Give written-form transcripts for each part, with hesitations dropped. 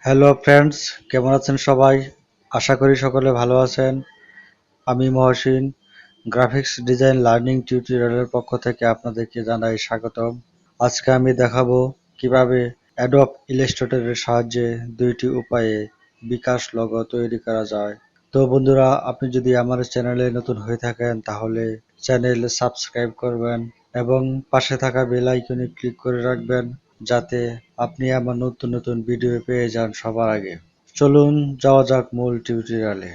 Hello friends, কেমন আছেন সবাই? আশা করি সকলে ভালো আছেন। আমি মহসিন, গ্রাফিক্স ডিজাইন লার্নিং টিউটোরিয়ালের পক্ষ থেকে আপনাদেরকে জানাই স্বাগতম। আজকে আমি দেখাবো কিভাবে অ্যাডোব ইলাস্ট্রেটরের সাহায্যে দুইটি উপায়ে বিকাশ লোগো তৈরি করা যায়। তো বন্ধুরা, আপনি যদি আমার চ্যানেলে নতুন হয়ে থাকেন তাহলে চ্যানেল সাবস্ক্রাইব করবেন এবং পাশে থাকা বেল আইকনে ক্লিক করে রাখবেন যাতে আপনি আমার নতুন নতুন ভিডিও পেয়ে যান সবার আগে। চলুন যাওয়া যাক মূল টিউটোরিয়ালে।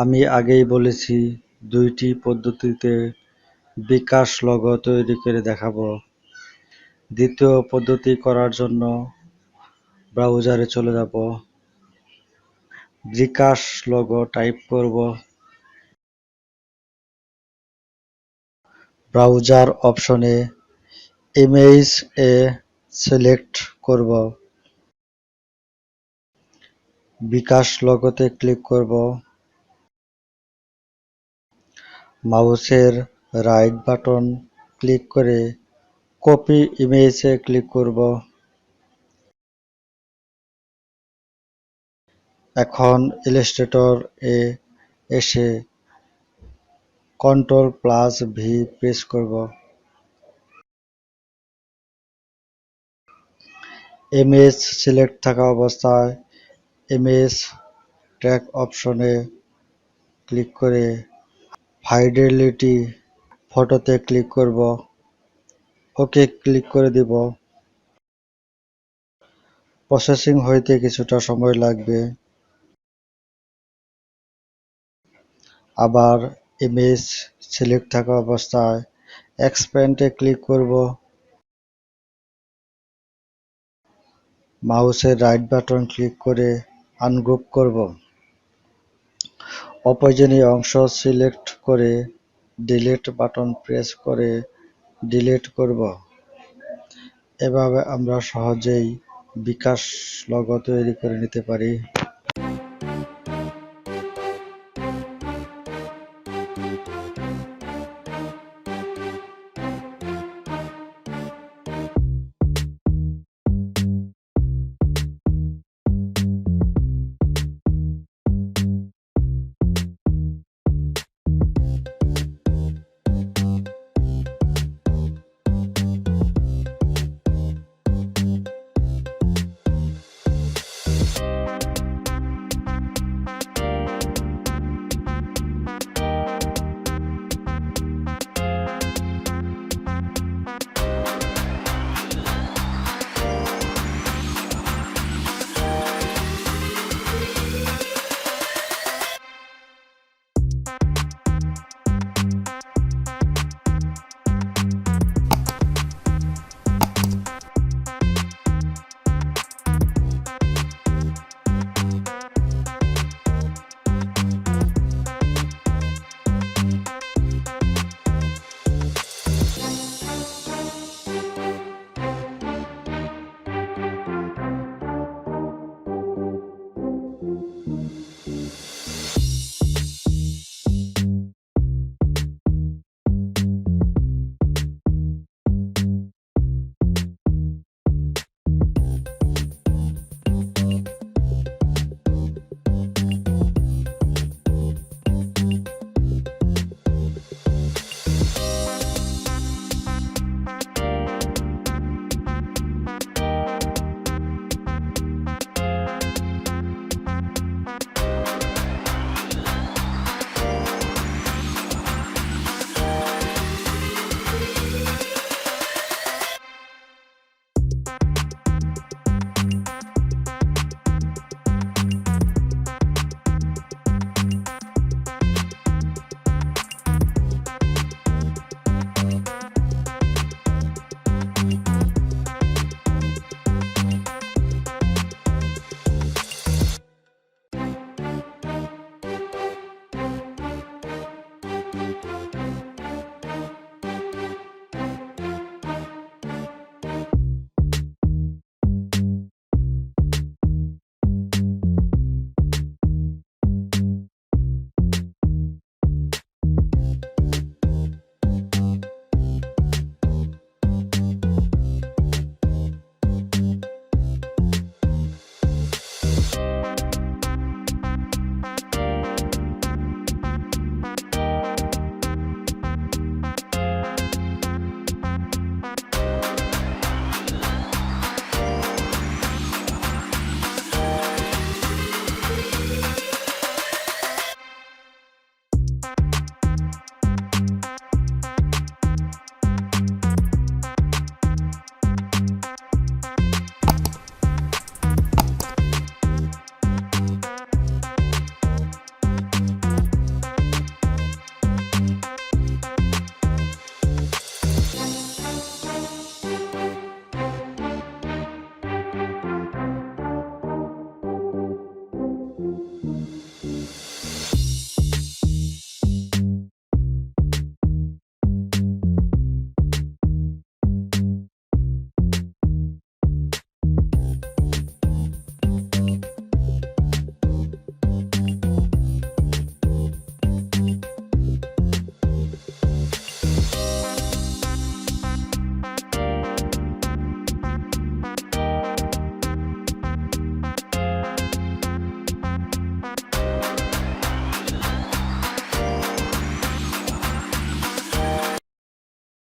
আমি আগেই বলেছি, দুইটি পদ্ধতিতে বিকাশ লোগো তৈরি করে দেখাবো। দ্বিতীয় পদ্ধতি করার জন্য ব্রাউজারে চলে যাব, bkash লোগো টাইপ করব, ব্রাউজার অপশনে ইমেজ এ সিলেক্ট করব, bkash লোগোতে ক্লিক করব, মাউসের রাইট বাটন ক্লিক করে কপি ইমেজে ক্লিক করব। এখন ইলাস্ট্রেটর এ এসে Ctrl+V প্রেস করব। ইমেজ সিলেক্ট থাকা অবস্থায় ইমেজ ট্র্যাক অপশনে ক্লিক করে ফাইডেলিটি ফটোতে ক্লিক করব, ওকে ক্লিক করে দিব। প্রসেসিং হইতে কিছুটা সময় লাগবে। আবার ইমেজ সিলেক্ট থাকা অবস্থায় এক্সপ্যান্ডে ক্লিক করব, মাউসের রাইট বাটন ক্লিক করে আনগ্রুপ করব। অপ্রয়োজনীয় অংশ সিলেক্ট করে ডিলিট বাটন প্রেস করে ডিলিট করব। এভাবে আমরা সহজেই bkash লোগো তৈরি করে নিতে পারি।